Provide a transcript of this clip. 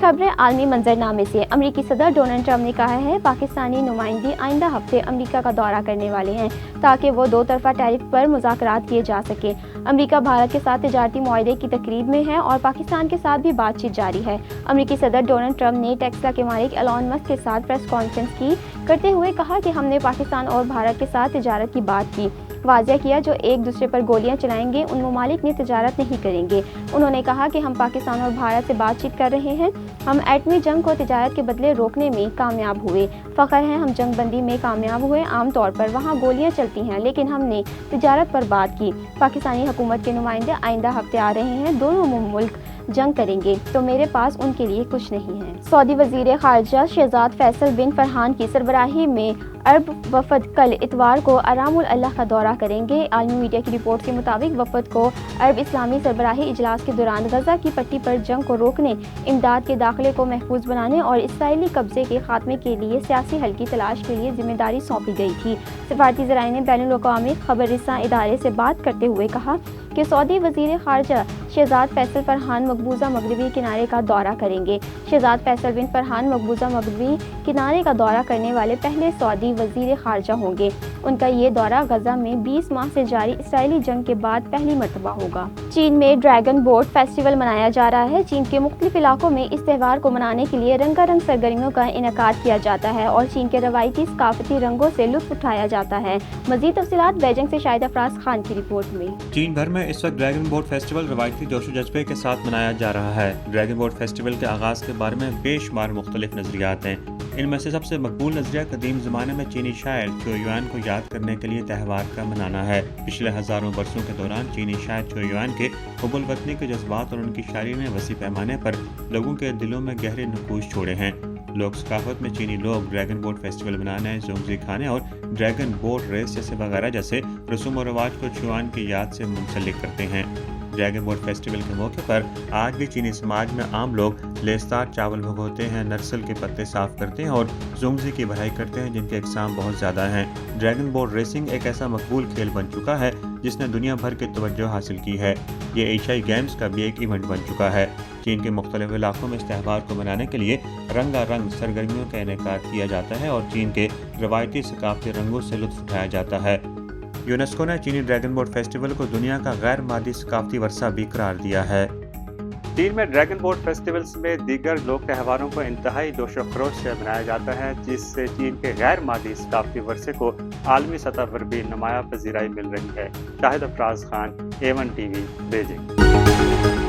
खबरें आलमी मंजरनामे से। अमेरिकी सदर डोनाल्ड ट्रंप ने कहा है पाकिस्तानी नुमाइंदे आइंदा हफ्ते अमेरिका का दौरा करने वाले हैं ताकि वो दो तरफा टैरिफ पर मुज़ाकरात किए जा सके। अमेरिका भारत के साथ तिजारती मुआहदे की तकरीब में है और पाकिस्तान के साथ भी बातचीत जारी है। अमेरिकी सदर डोनाल्ड ट्रंप ने टेस्ला के मालिक एलन मस्क के साथ प्रेस कॉन्फ्रेंस की करते हुए कहा कि हमने पाकिस्तान और भारत के साथ तिजारत की बात की, वाज़ेह किया जो एक दूसरे पर गोलियां चलाएंगे उन ममालिक में तिजारत नहीं करेंगे। उन्होंने कहा कि हम पाकिस्तान और भारत से बातचीत कर रहे हैं, हम एटमी जंग को तिजारत के बदले रोकने में कामयाब हुए, फ़ख्र है हम जंग बंदी में कामयाब हुए। आम तौर पर वहाँ गोलियां चलती हैं लेकिन हमने तिजारत पर बात की। पाकिस्तानी हुकूमत के नुमाइंदे आइंदा हफ्ते आ रहे हैं, दोनों मुल्क जंग करेंगे तो मेरे पास उनके लिए कुछ नहीं है। सऊदी वज़ीर ख़ारिजा शहज़ाद फैसल बिन फरहान की सरबराही में अरब वफ़द कल इतवार को अरामुल अल्लाह का दौरा करेंगे। आलमी मीडिया की रिपोर्ट के मुताबिक वफ़द को अरब इस्लामी सरबराही इजलास के दौरान गजा की पट्टी पर जंग को रोकने, इमदाद के दाखिले को महफूज बनाने और इसराइली कब्जे के खात्मे के लिए सियासी हल की तलाश के लिए जिम्मेदारी सौंपी गई थी। सफारती ज़राए ने बैनुल अक़वामी ख़बर रसां इदारे से बात करते हुए कहा कि सऊदी वज़ीर ख़ारिजा शहज़ाद फैसल फरहान मकबूजा मगरबी किनारे का दौरा करेंगे। शहज़ाद फैसल बिन फरहान मकबूजा मगरबी किनारे का दौरा करने वाले पहले सऊदी वज़ीर ख़ारिजा होंगे। उनका ये दौरा गजा में 20 माह से जारी इसराइली जंग के बाद पहली मरतबा होगा। चीन में ड्रैगन बोट फेस्टिवल मनाया जा रहा है। चीन के मुख्तलिफ इलाकों में इस त्यौहार को मनाने के लिए रंगारंग सरगर्मियों का इनेकाद किया जाता है और चीन के रवायती सकाफती रंगों से लुत्फ़ उठाया जाता है। मज़ीद तफ़सीलात बीजिंग से शाहिद अफराज खान की रिपोर्ट में। चीन भर में इस वक्त ड्रैगन बोट फेस्टिवल रवायती जोशो जज्बे के साथ मनाया जा रहा है। ड्रैगन बोट फेस्टिवल के आगाज़ के बारे में बेशुमार मुख्तलिफ नज़रियात हैं। इनमें से सबसे मकबूल नज़रिया कदीम ज़माने में चीनी शायर चो युआन को याद करने के लिए त्यौहार का मनाना है। पिछले हज़ारों बरसों के दौरान चीनी शायर चो युआन के हुब्बुल वतनी के जज्बात और उनकी शायरी ने वसी पैमाने पर लोगों के दिलों में गहरे नकूश छोड़े हैं। लोक सकाफत में चीनी लोग ड्रैगन बोट फेस्टिवल मनाने, जोंगजी खाने और ड्रैगन बोट रेस जैसे वगैरह जैसे रसूम और रवाज को चुआन की याद से मुंसलिक करते हैं। ड्रैगन बोट फेस्टिवल के मौके पर आज भी चीनी समाज में आम लोग लेस्तार चावल भगोते हैं, नरसल के पत्ते साफ करते हैं और जोंगजी की भराई करते हैं जिनके अक़साम बहुत ज़्यादा हैं। ड्रैगन बोट रेसिंग एक ऐसा मकबूल खेल बन चुका है जिसने दुनिया भर की तवज्जो हासिल की है। ये एशियाई गेम्स का भी एक इवेंट बन चुका है। चीन के मुख्तलिफ इलाकों में इस त्यौहार को मनाने के लिए रंगारंग सरगर्मियों का इनेकाद किया जाता है और चीन के रवायती सकाफती रंगों से लुत्फ़ उठाया जाता है। यूनेस्को ने चीनी ड्रैगन बोट फेस्टिवल को दुनिया का गैर मादी सकाफती वर्सा भी करार दिया है। चीन में ड्रैगन बोट फेस्टिवल्स में दीगर लोक त्योहारों को इंतहाई जोश व खरोश से मनाया जाता है, जिससे चीन के गैर मादी सकाफती वर्से को आलमी सतह पर भी नुमाया पजीराई मिल रही है। Shahid Afraz Khan, A1 TV, Beijing.